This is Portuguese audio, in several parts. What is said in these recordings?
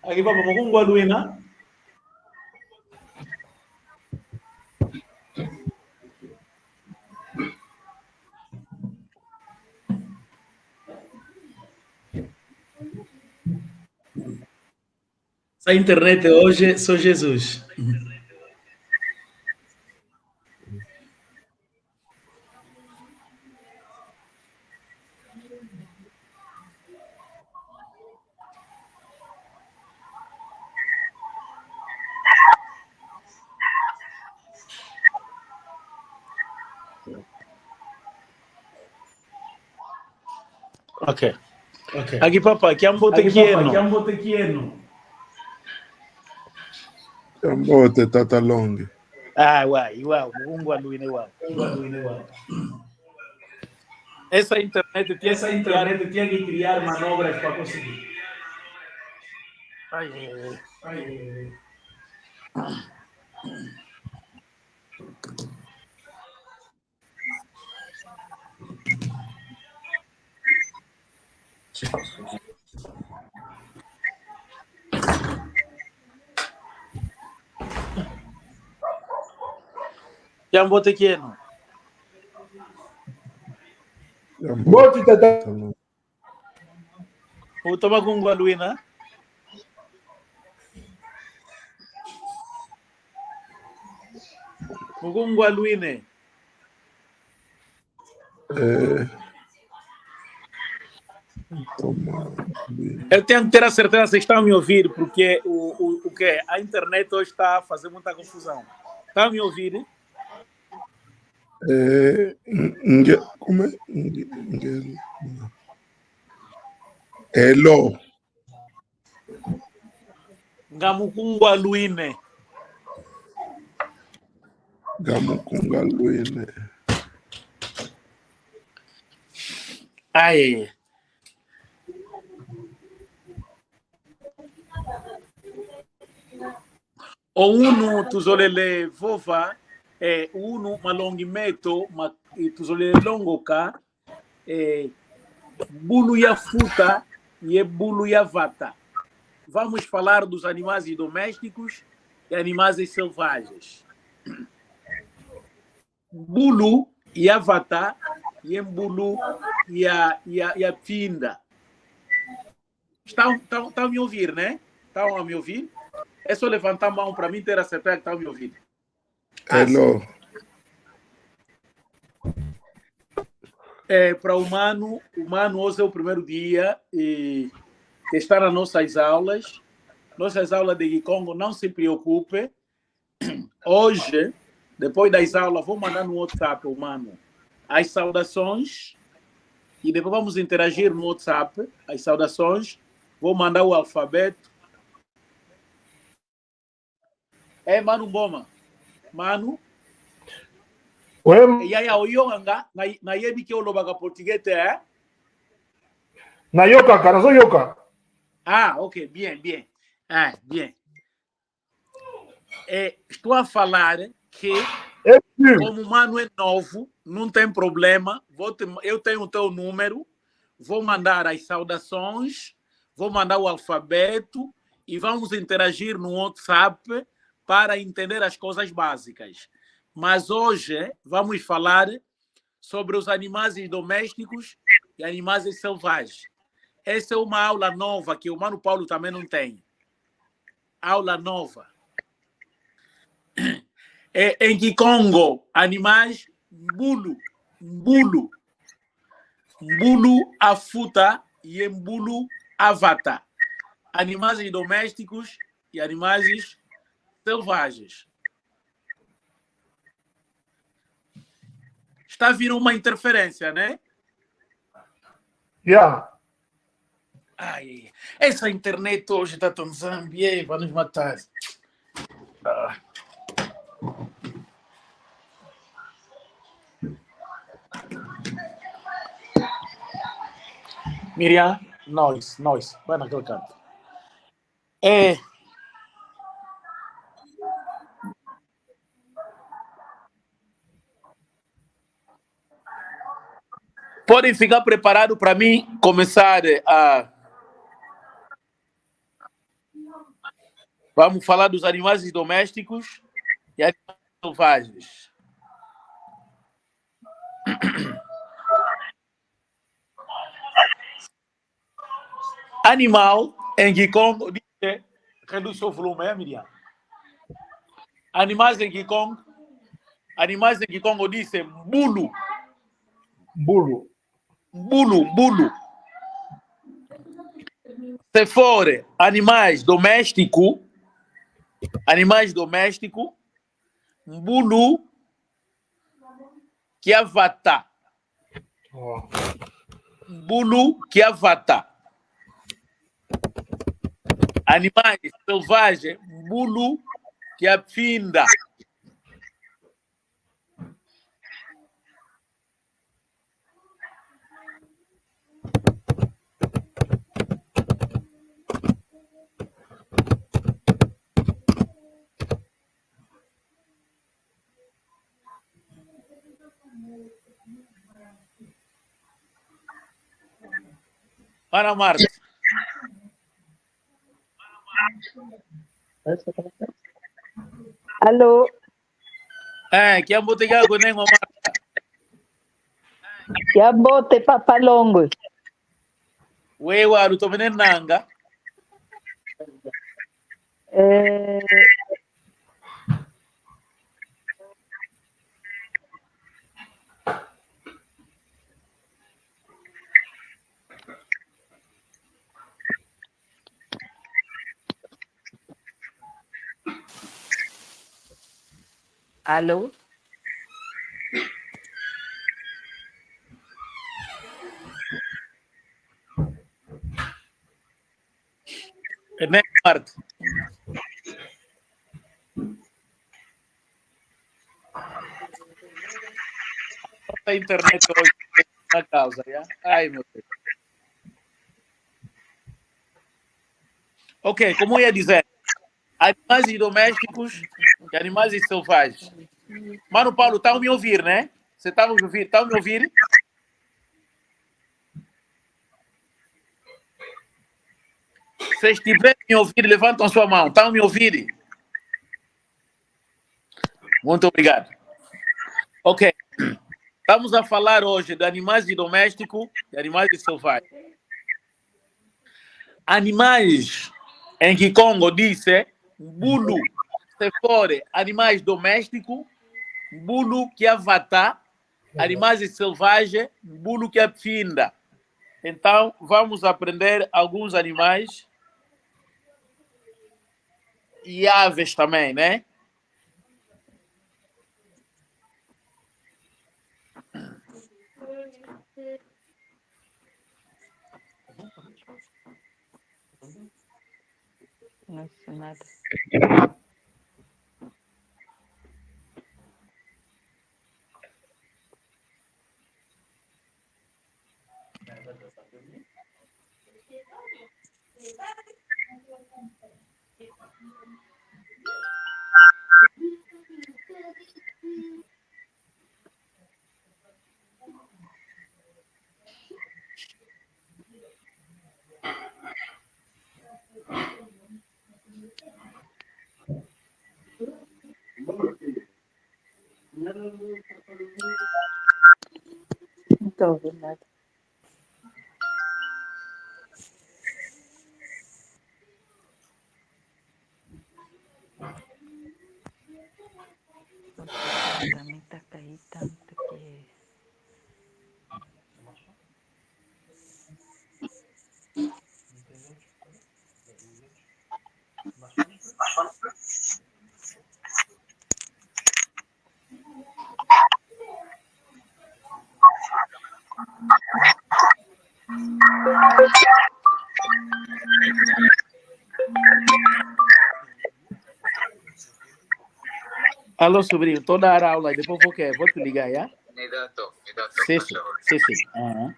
Aqui para o Guaduína. A internet hoje sou Jesus. Ok. Aqui, papai, que é um botequiano. Chambote Tata Long. Ah, uau. Um Guaduína, uau. Essa internet tinha que criar manobras para conseguir. Ai. Que é um botequiano. Chambote Tata Long. Vou tomar com Guaduína. Com Guaduína. Eu tenho que ter a certeza que vocês estão a me ouvir, porque o que a internet hoje está a fazer muita confusão. Estão a me ouvir? Como é? Hello. Gamukungaluine. Ai. O uno tuzolele vova uno malongimeto tuzolele longo ka bulu ya futa e bulu ya vata. Vamos falar dos animais domésticos e animais selvagens. Bulu e a vata e bulu e a pinda. Estão a me ouvir, né? Estão a me ouvir? É só levantar a mão para mim ter a certeza que estão a me ouvir. Hello. Para o humano hoje é o primeiro dia que está nas nossas aulas. Nossas aulas de Gikongo, não se preocupe. Hoje, depois das aulas, vou mandar no WhatsApp, humano, as saudações e depois vamos interagir no WhatsApp, as saudações. Vou mandar o alfabeto. Manu Boma. Manu. Oi. E aí, o Yohanga, na yebi que o lobaga português é? Na yoka, cara, sou yoka. Ah, ok, bien. Bien. Estou a falar que, como o Manu é novo, não tem problema. Eu tenho o teu número, vou mandar as saudações, vou mandar o alfabeto e vamos interagir no WhatsApp para entender as coisas básicas. Mas hoje vamos falar sobre os animais domésticos e animais selvagens. Essa é uma aula nova que o Mano Paulo também não tem. Aula nova. Em Kikongo, animais mbulu, afuta e mbulu avata. Animais domésticos e animais selvagens. Está vindo uma interferência, né? Yeah. Ai, essa internet hoje está tão zambie, vai nos matar. Miriam, nós, vai naquele canto. Podem ficar preparados para mim começar a... Vamos falar dos animais domésticos e animais selvagens. Animal em Gikong diz... Reduz o volume, Miriam? Animais em Gikong dizem bulu. Bulu. Bulu. Se for animais domésticos, bulu que avata. Bulu que avata. Animais selvagens, bulu que afinda. Ana Marta. Alô? Que ambotega com nem Marta. Ya bote papalongo. Wewe alutomene nanga. Alô? Nem Marta. A internet hoje na causa, já? Ai, meu Deus. Ok, como eu ia dizer, animais domésticos e animais selvagens. Mano Paulo, tá me ouvir, né? Você tá me ouvir? Tá me ouvir? Se estiverem me ouvir, levantam sua mão. Estão me ouvir? Muito obrigado. Ok. Estamos a falar hoje de animais domésticos e animais selvagens. Animais em que Congo disse bulu, se for animais domésticos, bulu que avata, animais selvagens, bulu que afinda. Então, vamos aprender alguns animais e aves também, né? Não sei nada. Não estou ouvindo nada. Para mim está caído tanto que... Alô, sobrinho, estou a dar aula e depois vou te ligar, já? Me dá toque, Sim, por sim. favor. Sim, sim. Uhum.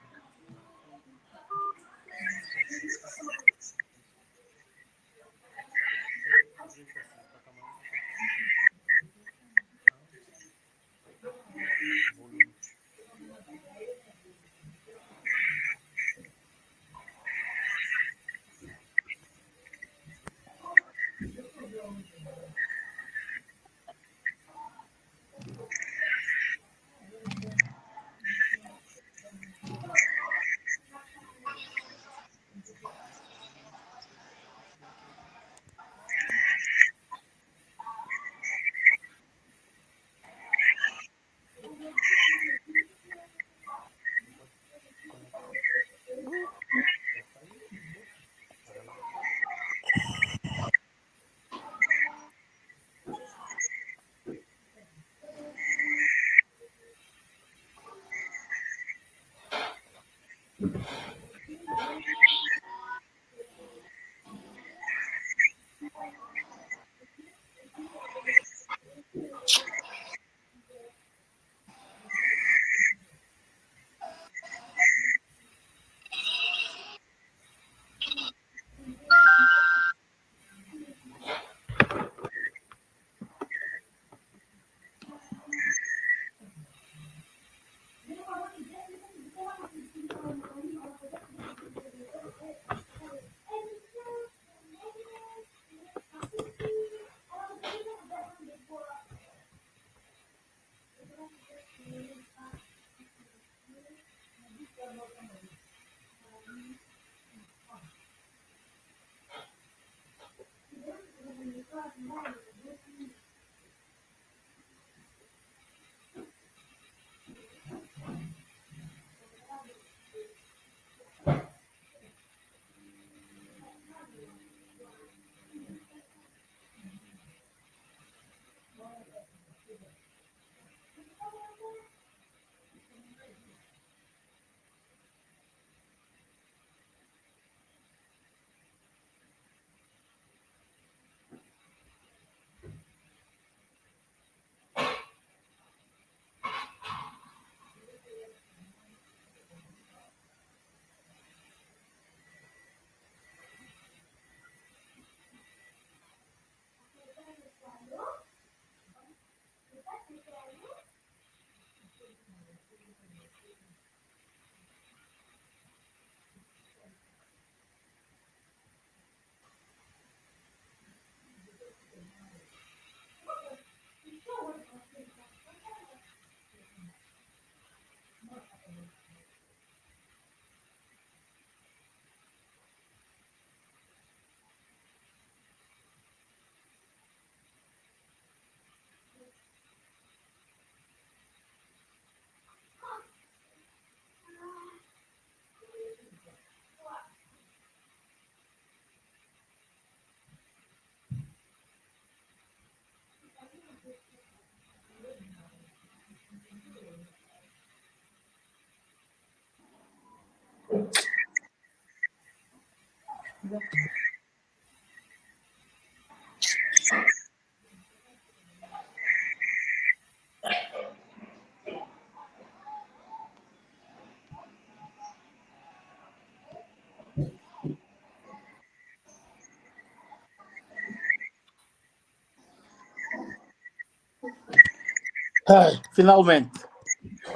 Ai, finalmente.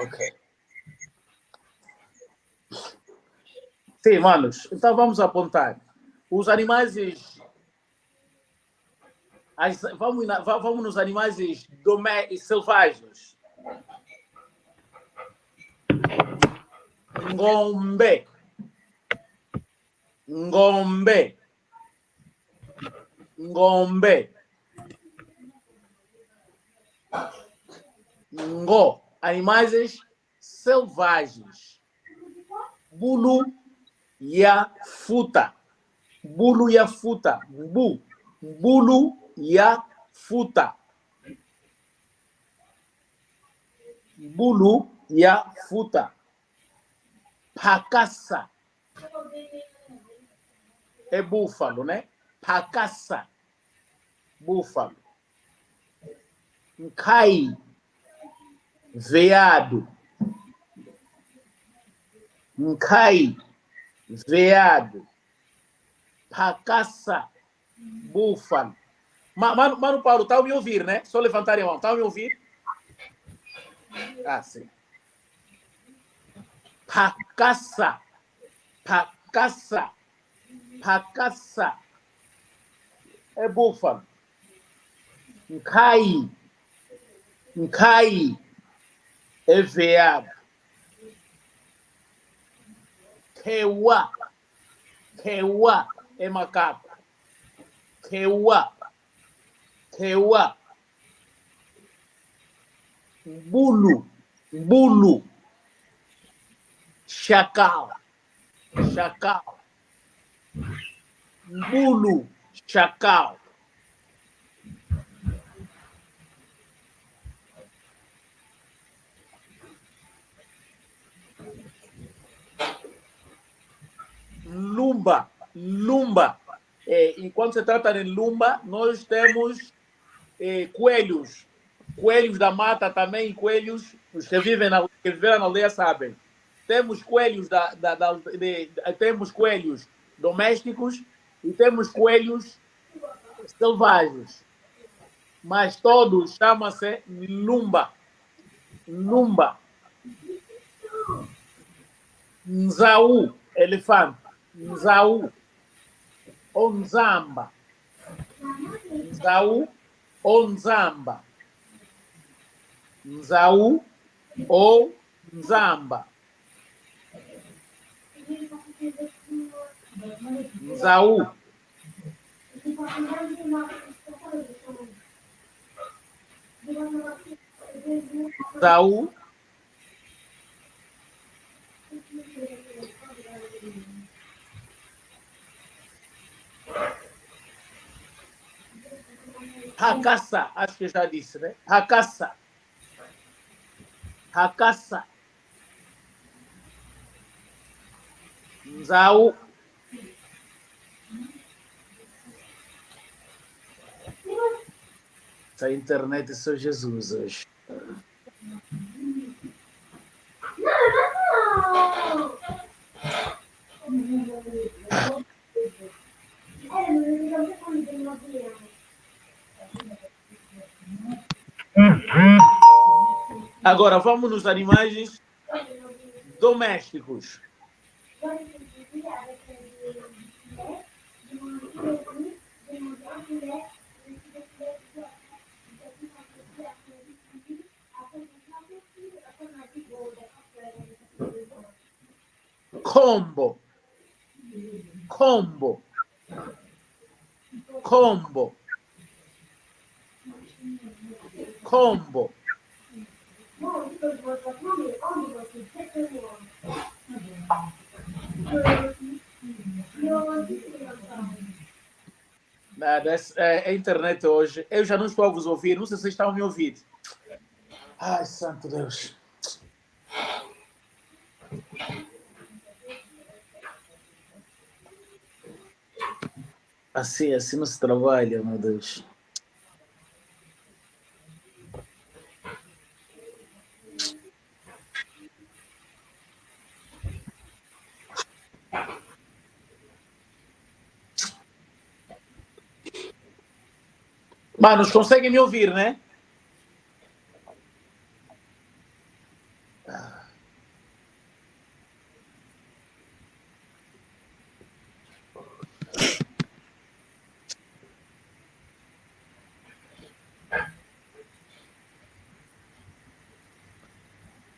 Ok. Sim, manos. Então vamos apontar. Os animais. Vamos nos animais selvagens. Ngombe. Ngombe. Ngombe. Ngo. Animais selvagens. Bulu ya futa. Bulu ya futa. Bulu ya futa. Bulu ya futa. Pacaça. É búfalo, né? Pacaça. Búfalo. Cai. Veado. Cai. Veado. Pacaça. Búfalo. Mano Paulo, tá a me ouvir, né? Só levantarem a mão. Tá a me ouvir? Ah, sim. Pacaça. Pacaça. Pacaça. É búfalo. Cai. Cai. É veado. Queua. Queua é macaco. Queua. Queua. Bulu. Bulu. Chacal. Chacal. Bulu. Chacal. Lumba. Lumba. Enquanto se trata de lumba, nós temos coelhos. Coelhos da mata também, coelhos, os que viveram na aldeia sabem. Temos coelhos, temos coelhos domésticos e temos coelhos selvagens. Mas todos chamam-se lumba. Lumba. Nzau, elefante. Nzau. Ou nzamba. Nzau ou nzamba. Nzau ou nzamba. Nzau. Nzau. Racaça, acho que já disse, né? Racaça. Racaça. Nzau. Essa internet é só Jesus hoje. Agora vamos nos animais domésticos. Combo. Combo. Combo. Combo. Nada, a internet hoje. Eu já não estou a vos ouvir. Não sei se vocês estão a me ouvir. Ai, santo Deus. Assim não se trabalha, meu Deus. Manos, conseguem me ouvir, né?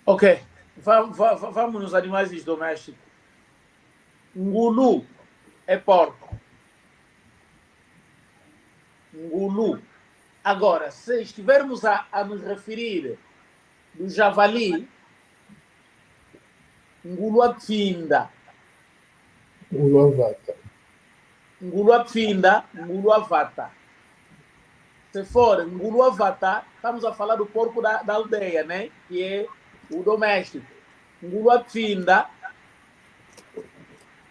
Ok, vamos nos animais domésticos. Ngulu é porco. Ngulu. Agora, se estivermos a nos referir do javali, ngulu apfinda. Ngulu apfinda, ngulu avata. Se for ngulu avata, estamos a falar do porco da aldeia, né? Que é o doméstico. Ngulu apfinda,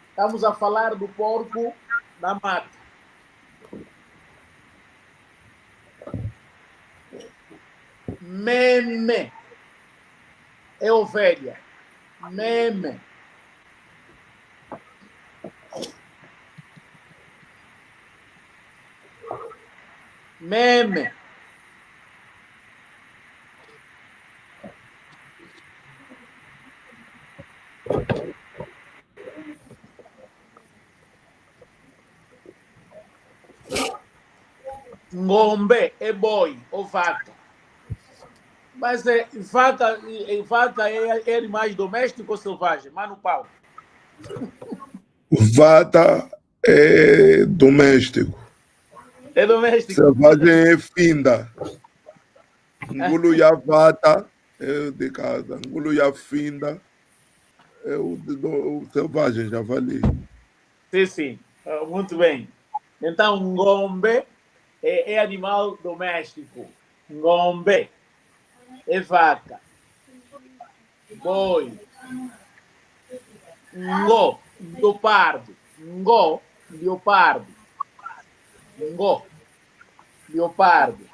estamos a falar do porco da mata. Meme é ovelha. Meme. Meme. Ngombe é boi ou vaca. Mas vaca é animais domésticos ou selvagem? Mano Paulo. Vata é doméstico. É doméstico. Selvagem é finda. Ngulu ya vata é de casa. Ngulu ya finda é o selvagem, já falei. Sim. Muito bem. Então, ngombe é animal doméstico. Ngombe é vaca. Boi. Ngô, leopardo. Ngô, leopardo. Ngô, leopardo.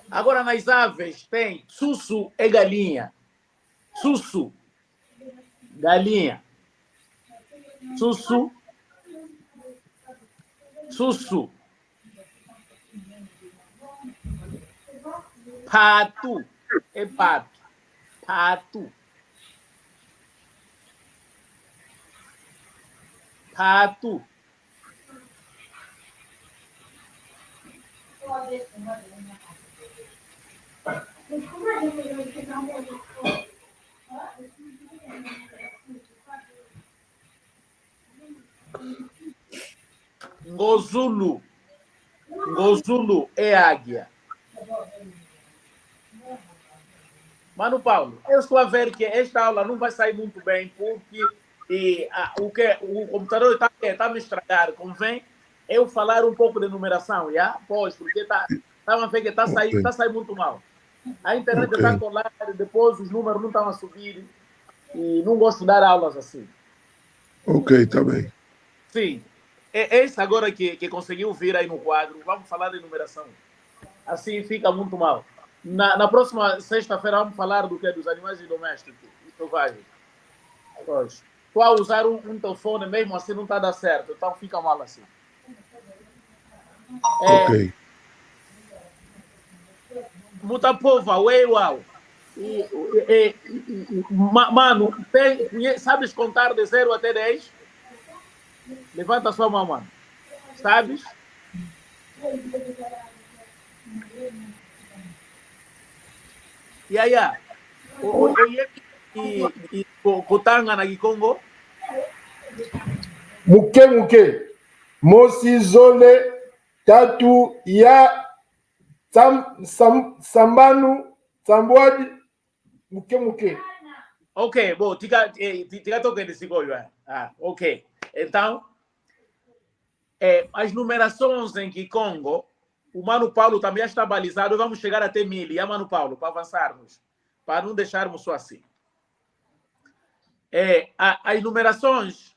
Agora, nas aves, tem sussu é galinha. Sussu, galinha. Sussu. Sussu. Pato é pato. Pato. Pato. Ngozulu. Ngozulu é águia. Mano Paulo, eu estou a ver que esta aula não vai sair muito bem, porque o computador está me estragar. Convém eu falar um pouco de numeração, já? Pois, porque está a ver que está saindo muito mal. A internet está a colar, depois os números não estão a subir, e não gosto de dar aulas assim. Ok, está bem. Sim. Esse agora que conseguiu vir aí no quadro, vamos falar de numeração. Assim fica muito mal. Na próxima sexta-feira vamos falar do que? Dos animais domésticos e selvagens. Pois. Estou a usar um telefone, mesmo assim não está a dar certo, então fica mal assim. Ok. Muita pova, uau. Mano, sabes contar de 0 até 10? Levanta a sua mão, mano. Sabes? E aí, kutanga na Kikongo? Muke. Mosizole tatu ya sambanu sambwadi muke. Ok, bom, tika toque desse goio. Ok. Então, as numerações em Kikongo, o Mano Paulo também está balizado, vamos chegar até 1000, e Mano Paulo, para avançarmos, para não deixarmos só assim. As numerações,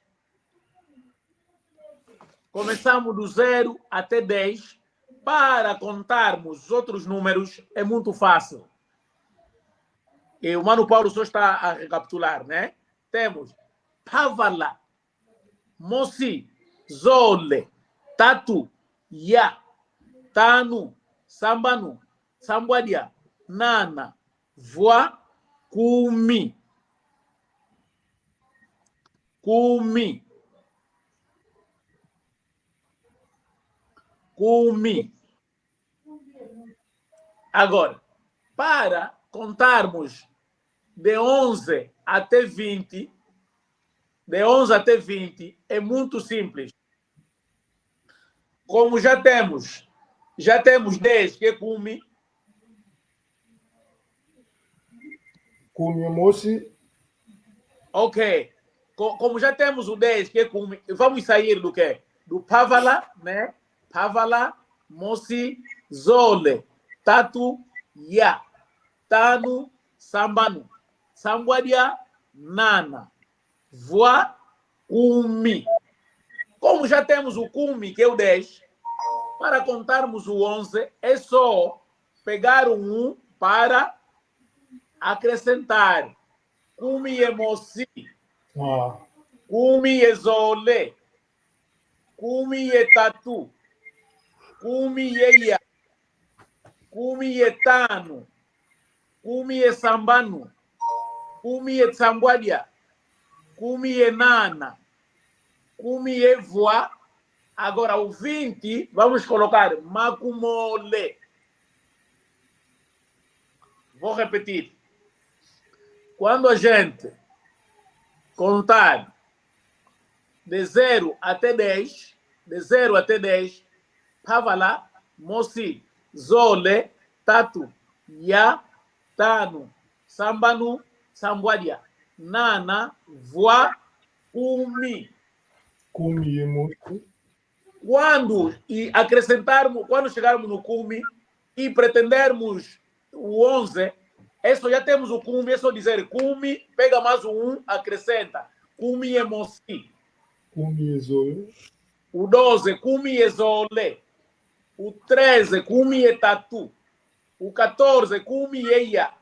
começamos do 0 até 10, para contarmos os outros números é muito fácil. E o Mano Paulo só está a recapitular, né? Temos Pavala, Mosi, Zole, Tatu, Ya, Tanu, Sambanu, Sambuadia, Nana, Voa, Kumi. Kumi. Kumi. Agora, para contarmos de 11 até 20, é muito simples. Como já temos 10, que é Kumi. Kumi Mosi. Ok. Como já temos o 10, que é Kumi, vamos sair do quê? Do Pavala, né? Pavala, Mosi, Zole, Tatu, Ya, Tanu, Sambanu, Sambuadia, Nana, Voa, Kumi. Como já temos o Kumi, que é o 10, para contarmos o 11, é só pegar o 1 para acrescentar. Kumi e Mosi, Kumi e Zole, Kumi e Tatu, Kumi e Ya, Kumi e Tanu, Kumi e Sambanu, Kumi e Sambuadia, Kumi e Nana, Kumi e Voa. Agora o 20, vamos colocar Makumole. Vou repetir. Quando a gente contar de 0 até 10, Pavala, Mosi, Zole, Tatu, Ya, Tanu, Sambanu, Sambuadia, Nana, Voa, Kumi. Kumi e Mosi. Quando chegarmos no Kumi e pretendermos o 11, já temos o Kumi, é só dizer Kumi, pega mais o 1, acrescenta. Kumi e Mosi. Kumi e Zole. O 12, Kumi e Zole. O 13, Kumi e Tatu. O 14, Kumi e Ya.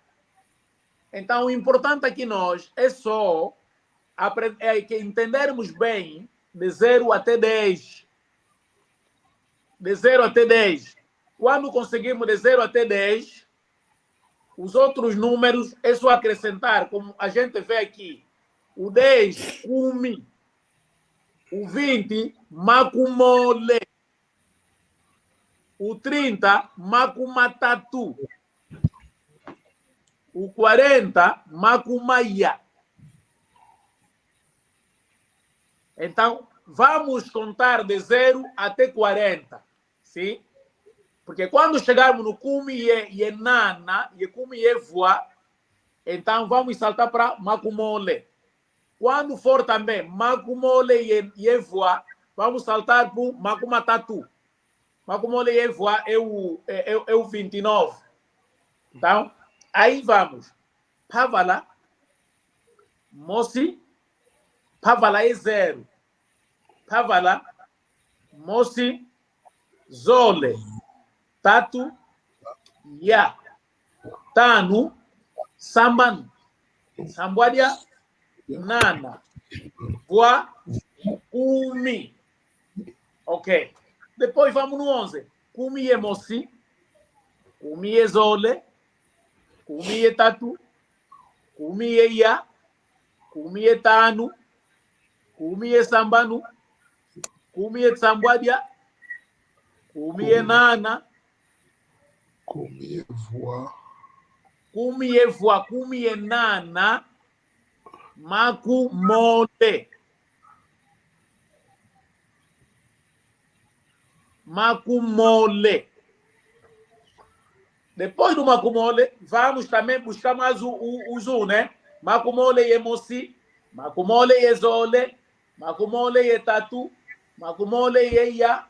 Então, o importante aqui nós é só que entendermos bem de 0 até 10. De 0 até 10. Quando conseguimos de 0 até 10, os outros números é só acrescentar, como a gente vê aqui. O 10, Kumi. O 20, Makumole. O 30, Makumatatu. O 40, Makumaya. Então, vamos contar de 0 até 40. Sim? Porque quando chegarmos no Kumi e Nana, e Kumi e Voa, então vamos saltar para Makumole. Quando for também Makumole e Voa, vamos saltar para Makumatatu. Makumole e Voa é o 29. Então, aí vamos. Pavala, Mosi, Pavala é 0. Pavala, Mosi, Zole, Tatu, Ya, Tanu, Sambanu, Sambuadia, Nana, Voa, Kumi. Ok. Depois vamos no 11. Kumi e Mosi, Kumi e Zole, Kumi e Tatu, Kumi e Ya, Kumi e Tanu, Kumi e Sambanu, Kumi e Sambuadia, Kumi e Nana, Kumi e Voa. Kumi e Voa, Kumi e Nana, Makumole. Makumole. Depois do Makumole, vamos também buscar mais o Zu, né? Makumole e Mosi, Makumole e Zole, Makumole e Tatu, makumole yeya,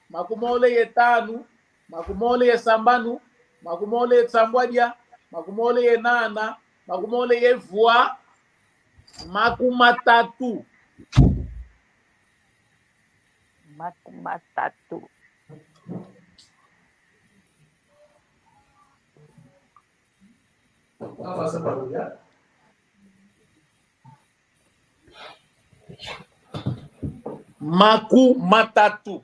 makumole yetanu, makumole yesambanu, makumole yetsambwadia, makumole yenana, makumole yevua, makumatatu. Makumatatu. Makumatatu.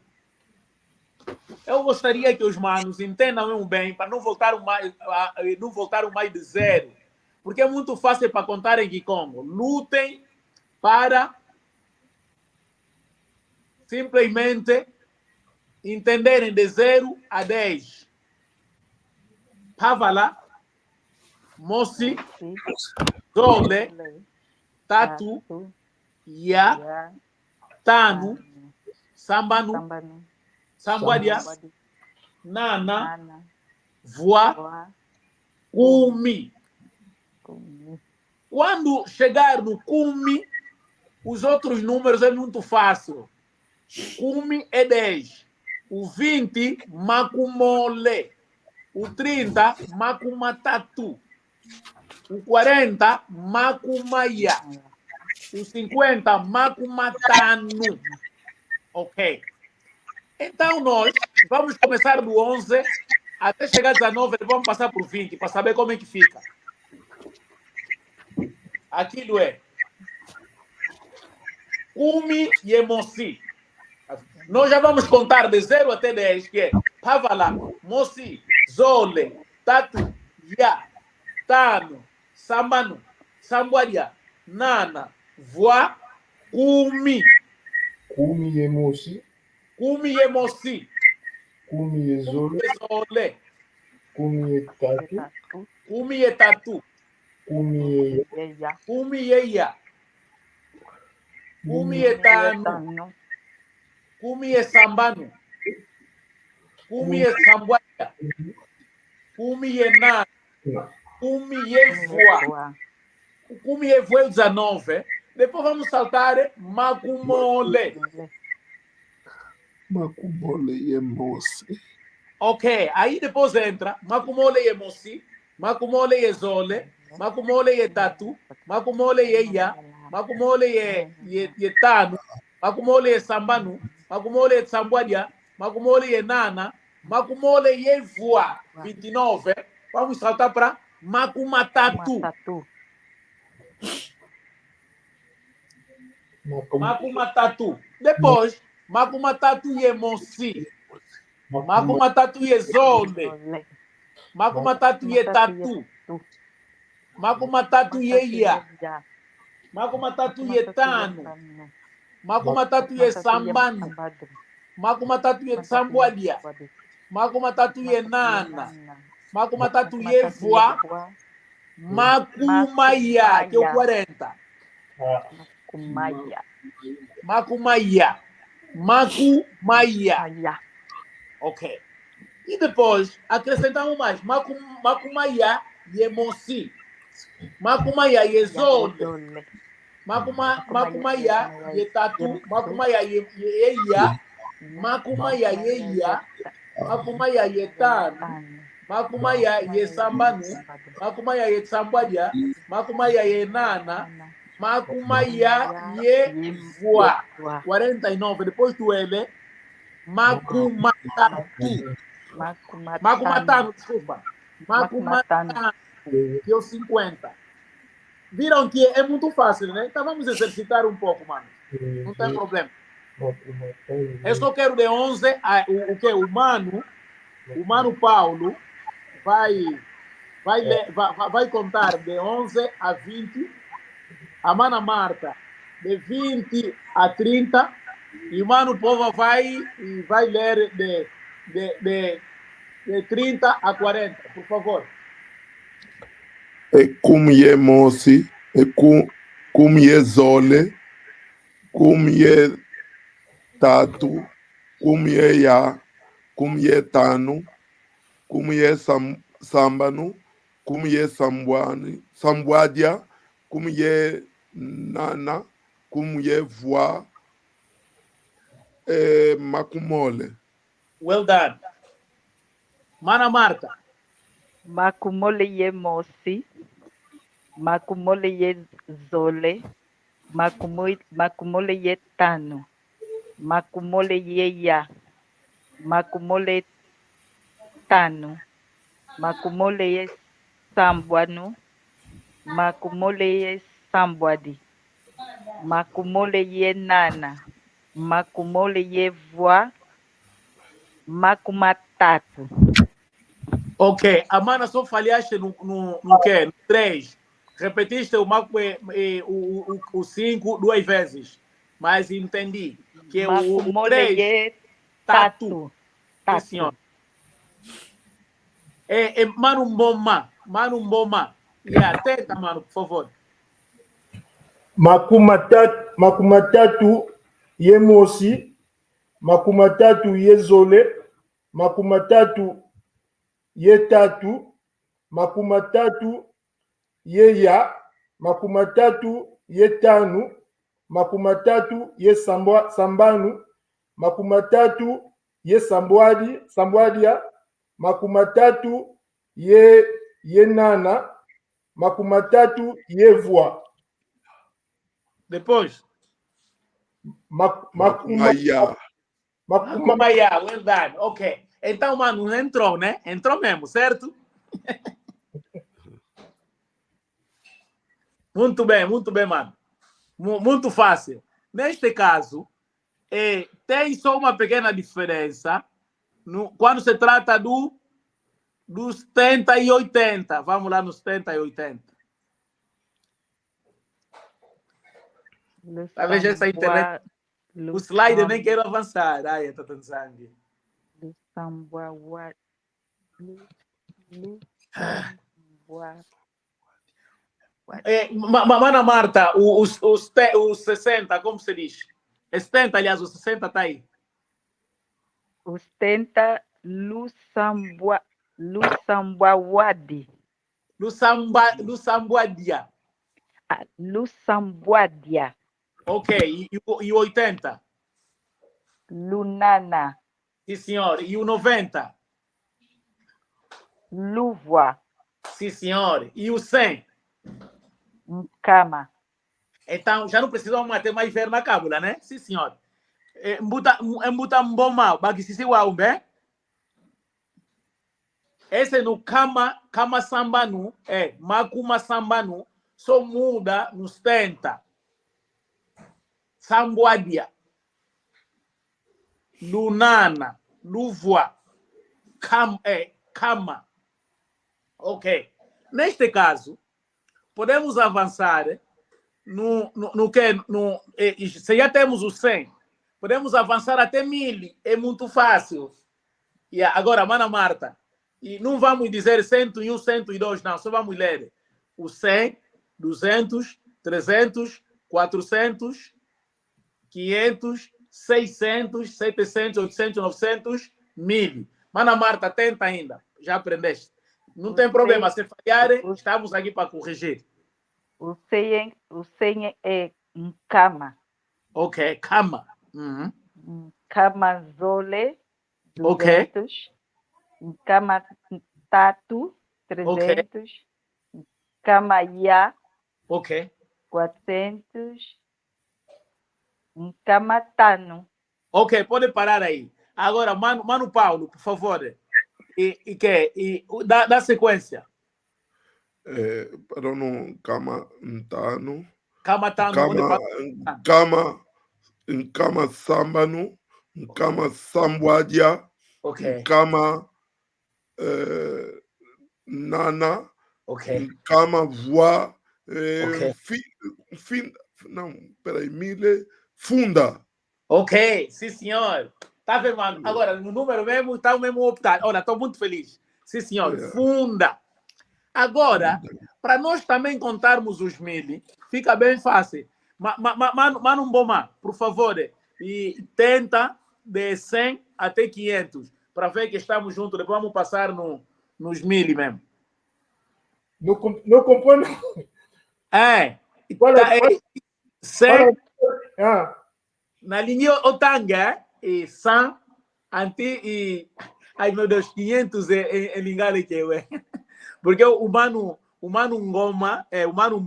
Eu gostaria que os manos entendam bem para não voltar mais de zero. Porque é muito fácil para contar em Kikongo. Lutem para simplesmente entenderem de 0 a 10. Pavala, Mosi, Zole, Tatu, Ya, Tanu, Sambanu, Sambwadia, Nana, Voa, Kumi. Quando chegar no Kumi, os outros números é muito fácil. Kumi é 10. O 20, Makumole. O 30, Makumatatu. O 40, Makumaya. O 50, Makumatanu. Ok. Então, nós vamos começar do 11 até chegar a 19, vamos passar por 20 para saber como é que fica. Aquilo é Kumi e Mosi. Nós já vamos contar de 0 até 10, que é Pavala, Mosi, Zole, Tatu, Ya, Tano, Sambanu, Sambwadia, Nana, Voa, Kumi. Kumi e Mosi. Kumi e Mosi. Kumi e Zole. Zole. Kumi e Tatu. Kumi e Tatu. Kumi e Yeya. Kumi e Ya. Kumi e Tano. Kumi e Sambanu. Kumi e Sambwadia. Kumi e Nana. Kumi e Voa. Kumi e Voa é 19. Depois vamos saltar Makumole. Makumole e Mosi. Ok, aí depois entra Makumole e Mosi, Makumole e Zole, Makumole e Tatu, Makumole e Ya, Makumole e Tanu, Makumole e Sambanu, Makumole e Sambwadia, Makumole e Nana, Makumole e Voa, 29. Vamos saltar para Makumatatu. Makumatatu. Depois, Makumatatu e Mosi. Makumatatu e Zole. Makumatatu e Tatu. Makumatatu e Ya. Makumatatu e Tano. Makumatatu e Sambanu. Makumatatu e Sambwadia. Makumatatu e Nana. Makumatatu e Voa. Makumaya, que é o 40. Makumaya. Ok. E depois, acrescentamos mais. Makumaya e Mosi. Makumaya e Zole. Makumaya e Tatu. Makumaya e Ya. Makumaya e Ya. Makumaya e Tano. Makumaya e Sambanu. Makumaya e Sambwadia. Makumaya e Nana. Makumaya e Voa. 49. Depois do L. Makumatatu. Makumatano, desculpa. Makumatano, que é o 50. Viram que é muito fácil, né? Então vamos exercitar um pouco, mano. Não tem problema. Eu só quero de 11 a o que? O Mano Paulo vai contar de 11 a 20. A Mana Marta de 20 a 30. E o Mano Povo vai ler de 30 a 40, por favor. É Kumi e Mosi. É Kumi e Zole. Kumi e Tatu. Kumi e Ya. Kumi e Tano. Kumi e Sambanu. Kumi e Sambwadia. Kumi e Nana. Kumi e Voa. Makumole. Well done. Mana Marta. Makumole ye mosi. Makumole ye zole. Makumole ye tano. Makumole ye ya. Makumole tano. Makumole ye sambwano. Makumole ye sambwadi. Makumole ye nana. Makumole ye voa. Makumatatu. Ok. A mana só falhaste no quê? No 3. Repetiste o 5 duas vezes. Mas entendi. Que o Makumole 3. ye Tatu. tatu. Sim, senhor. Mano Mboma. Mano Mboma. Yeah, tenta, mano, por favor. Makumatatu ye mosi. Makumatatu ye zole. Makumatatu ye tatu. Makumatatu ye ya. Makumatatu ye tanu. Makumatatu ye sambanu. Makumatatu ye sambwadia. Makumatatu ye nana. Makumatatu ye voa. Depois. Makumaya. Makumaya, verdade. Ok. Então, mano, entrou, né? Entrou mesmo, certo? Muito bem, mano. Muito fácil. Neste caso, tem só uma pequena diferença quando se trata dos 70 e 80. Vamos lá nos 70 e 80. Talvez essa internet... O slide nem quero avançar. Ai, eu tô tendo sangue. Mana Marta, os 60, como se diz? 70, aliás, os 60 tá aí. Os 70, Lusambuawadi. Lusambuadia. Lusambuadia. Ok, e o 80? Lunana. Sim, senhor. E o 90? Luvua. Sim, senhor. E o 100? Nkama. Então, já não precisamos ter mais ver na cábula, né? Sim, senhor. Mbuta mboma, bagisisi wa umbe. Esse no kama sambanu, makuma sambanu, só muda nos 70. Sambuadia. Lunana, luvua, kama. Ok. Neste caso, podemos avançar se já temos o 100, podemos avançar até 1000. É muito fácil. E agora, Mana Marta, e não vamos dizer 101, 102, não. Só vamos ler o 100, 200, 300, 400, 500, 600, 700, 800, 900, 1000. Mana Marta, tenta ainda. Já aprendeste. Não tem problema. Se falhar, estamos aqui para corrigir. O 100 é Nkama. Ok, Kama. Nkama Zole, 200. Ok. Nkama Tatu, 300. Nkama Ya, Ok. 400. Nkama Tano. Ok, pode parar aí. Agora, Mano Paulo, por favor. Dá sequência. Para não Kama Ntano. Kama Tano, onde Nkama Sambanu. Nkama Sambwadia. Ok. Nkama Nana. Ok. Nkama Voa. Ok. Não, peraí, Mile. Funda. Ok, sim, senhor. Tá vendo, mano? Agora, no número mesmo, tá o mesmo optado. Olha, estou muito feliz. Sim, senhor. Funda. Agora, para nós também contarmos os 1000, fica bem fácil. Mano Mboma, por favor, e tenta de 100 até 500, para ver que estamos juntos. Depois vamos passar nos 1000 mesmo. Não compreendo. É. Olha, 100 Ah. na linha Otanga, e 100, e ai meu Deus, 500 em Lingala que é. Porque o Mano Ngoma, o Mano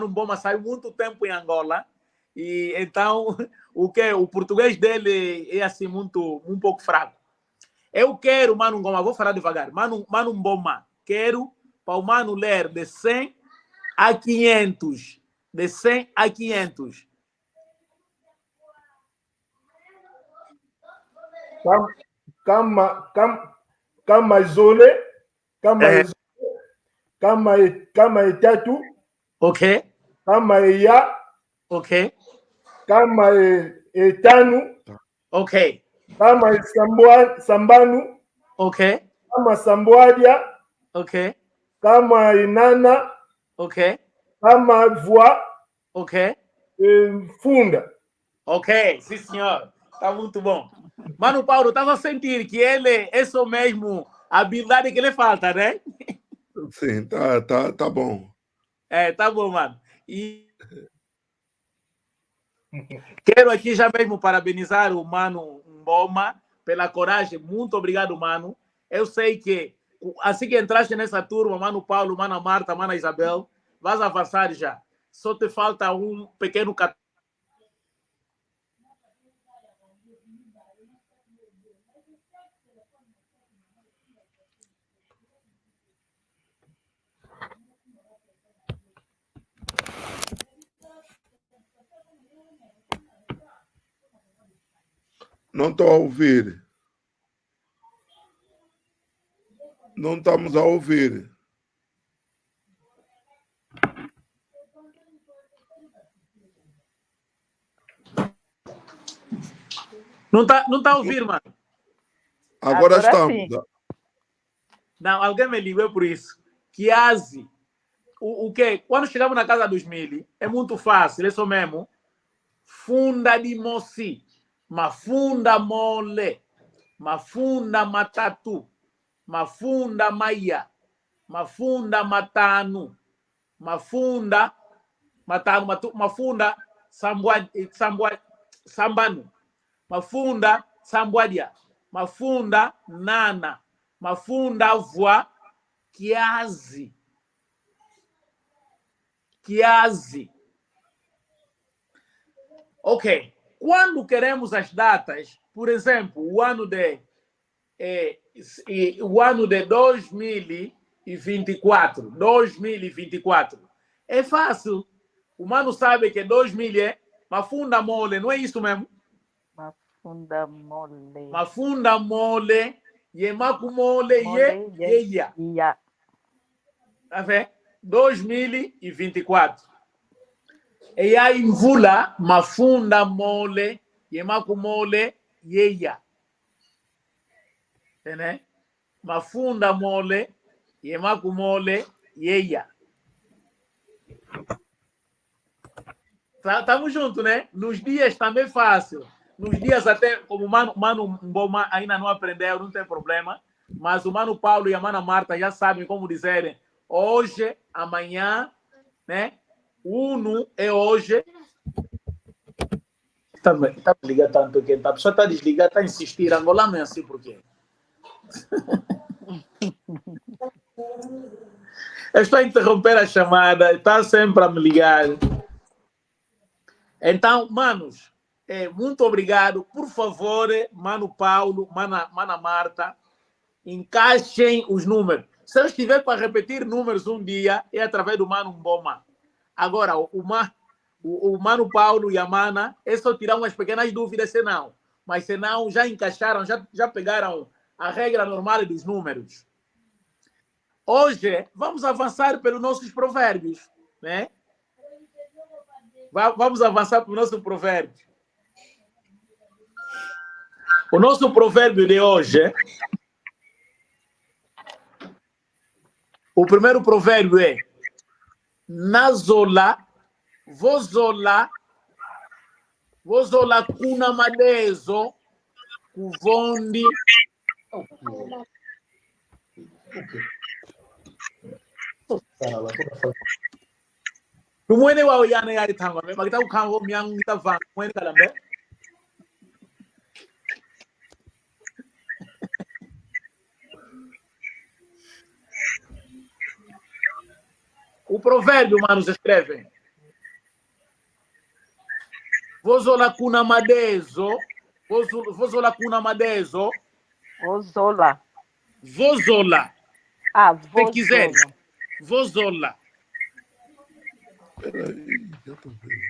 Mboma saiu muito tempo em Angola, e então o português dele é assim um pouco fraco. Eu quero, Mano Ngoma, vou falar devagar, Mano Mboma, quero para o Mano ler de 100 a 500, de 100 a 500. Kama Zole, kama Etatu, Ok. kama Eya, Ok. kama Etanu, Ok. kama Sambanu, Ok. kama Samboadia, Ok. kama Inana, Ok. kama Voa, Ok. Funda. Ok, sim senhor. Tá muito bom. Mano Paulo, estava a sentir que ele é só mesmo a habilidade que lhe falta, né? Sim, tá bom. Tá bom, mano. E quero aqui já mesmo parabenizar o Mano Mboma pela coragem. Muito obrigado, mano. Eu sei que assim que entraste nessa turma, Mano Paulo, Mana Marta, Mana Isabel, vais avançar já. Só te falta um pequeno Não estou a ouvir. Não estamos a ouvir. Não tá a ouvir, mano. Agora estamos. Sim. Não, alguém me ligou por isso. Kiazi. O quê? Quando chegamos na casa dos Mili, é muito fácil, é só mesmo. Funda de moci, mafunda mole, mafunda matatu, mafunda maia, mafunda matanu, mafunda mafunda sambanu, mafunda sambuadia, mafunda nana, mafunda voa, kiazi. Kiazi. Ok. Quando queremos as datas, por exemplo, o ano de 2024, é fácil. O mano sabe que 2000 é mafunda mole, não é isso mesmo? Mafunda mole. Mafunda mole, yemaku mole, yeia. Tá vendo? 2024. E aí mvula mafunda mole, yemaku mole, yeia. Entendeu? Mafunda mole, yemaku mole, yeia. Estamos juntos, né? Nos dias também fácil. Nos dias até, como o Mano Mboma ainda não aprendeu, não tem problema. Mas o Mano Paulo e a Mana Marta já sabem como dizerem hoje, amanhã, né? Uno é hoje. Tá me ligando tanto que a pessoa está desligada, está a insistir. Angolano é assim por quê? Eu estou a interromper a chamada, está sempre a me ligar. Então, manos, muito obrigado. Por favor, Mano Paulo, Mana Marta, encaixem os números. Se eu estiver para repetir números um dia, é através do Mano Mboma. Agora, o Mano Paulo e a Mana, é só tirar umas pequenas dúvidas, senão. Mas senão já encaixaram, já pegaram a regra normal dos números. Hoje, vamos avançar pelos nossos provérbios, né? Vamos avançar para o nosso provérbio. O nosso provérbio de hoje, o primeiro provérbio é Nazola, vozola kuna madezo, kuvondi. Kumwene wao yana yari tangwa, magita ukango myangu ngita vanga, kumwene kalambe. O provérbio, manos, escrevem. Vozola kuna madezo. Vozola kuna madezo. Vozola. Vozola. Ah, Se quiser. vozola. Vozola. Espera aí, já tô vendo.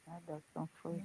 Nada, não foi.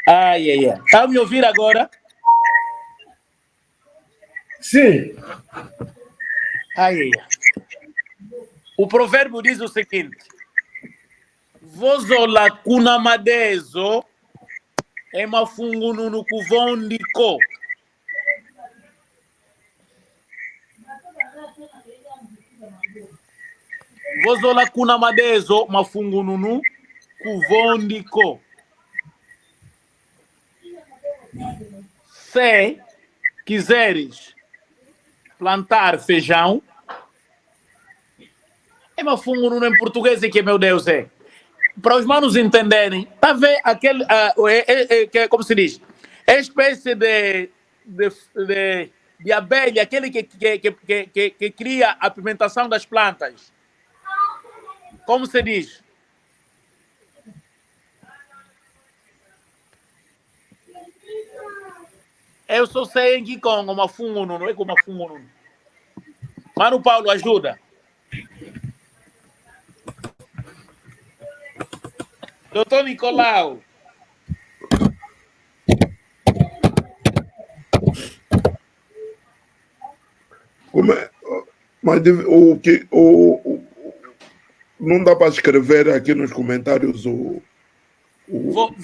Ai, ai, ai. Tá me ouvir agora? Sim. Ai, ai, ai. O provérbio diz o seguinte. Vozola kuna madezo é mafungu no kuvondiko. Vozola kuna madezo mafungu nunu kuvondiko. Se quiseres plantar feijão, é mafungu nunu em português que meu Deus é. Para os manos entenderem, tá vendo aquele, como se diz, é espécie de abelha, aquele que cria a pigmentação das plantas. Como se diz? Eu só sei em que com uma fungo, não é como uma fungo. Mano Paulo, ajuda. Doutor Nicolau. Como é? Mas não dá para escrever aqui nos comentários o. Vou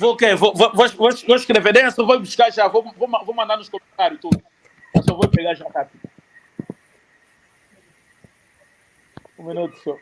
escrever dentro, vou buscar já, vou mandar nos comentários tudo. Eu só vou pegar já rápido. Um minuto só.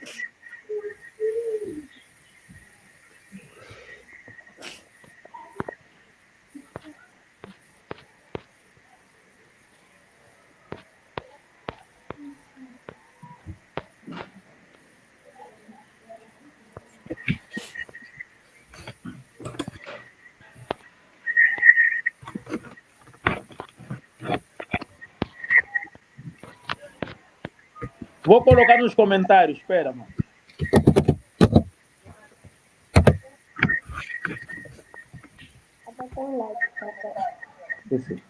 Vou colocar nos comentários, espera, mano. Esse.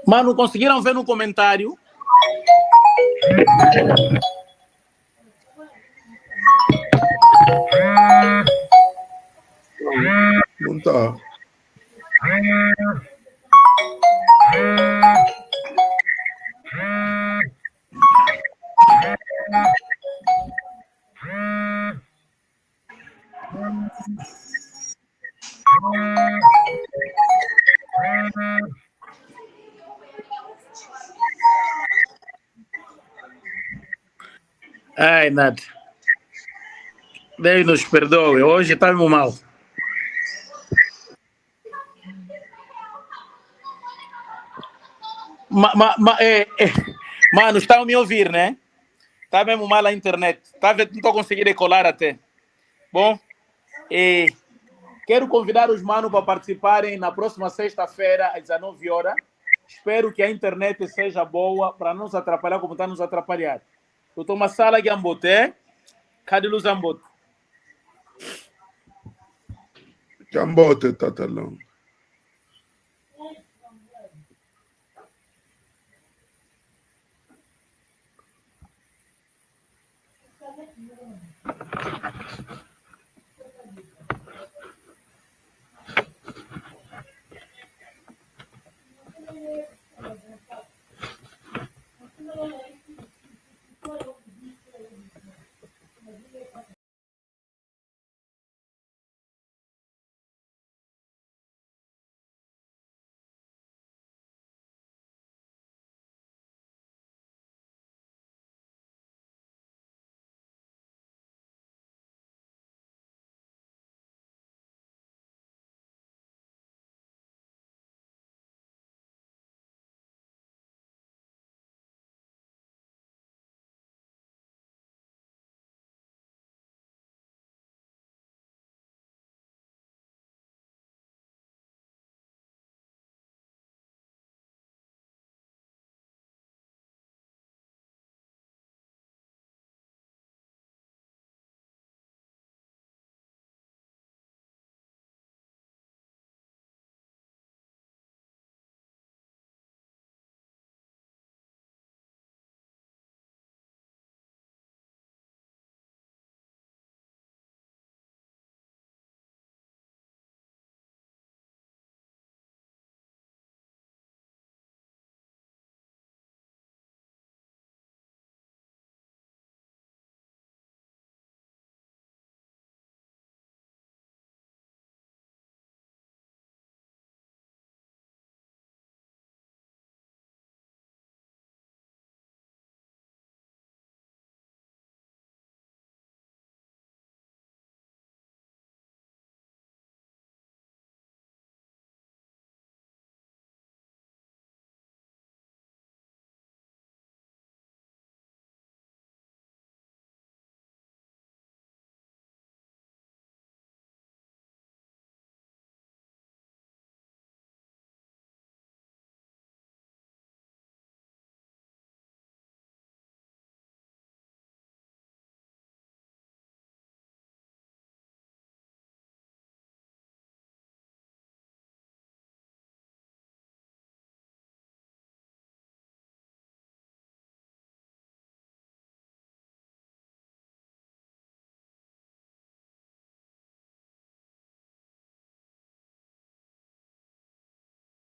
Mano, conseguiram ver no comentário? Não tá. Ai, nada. Deus nos perdoe. Hoje estamos mal. Mano, estão a me ouvir, né? Está mesmo mal a internet. Tá vendo? Não estou conseguindo decolar até. Bom, quero convidar os manos para participarem na próxima sexta-feira, às 19 horas. Espero que a internet seja boa para não nos atrapalhar como está nos atrapalhar. Eu estou na sala de Amboté. Cadê o Zambote? Jambote, Tatalão.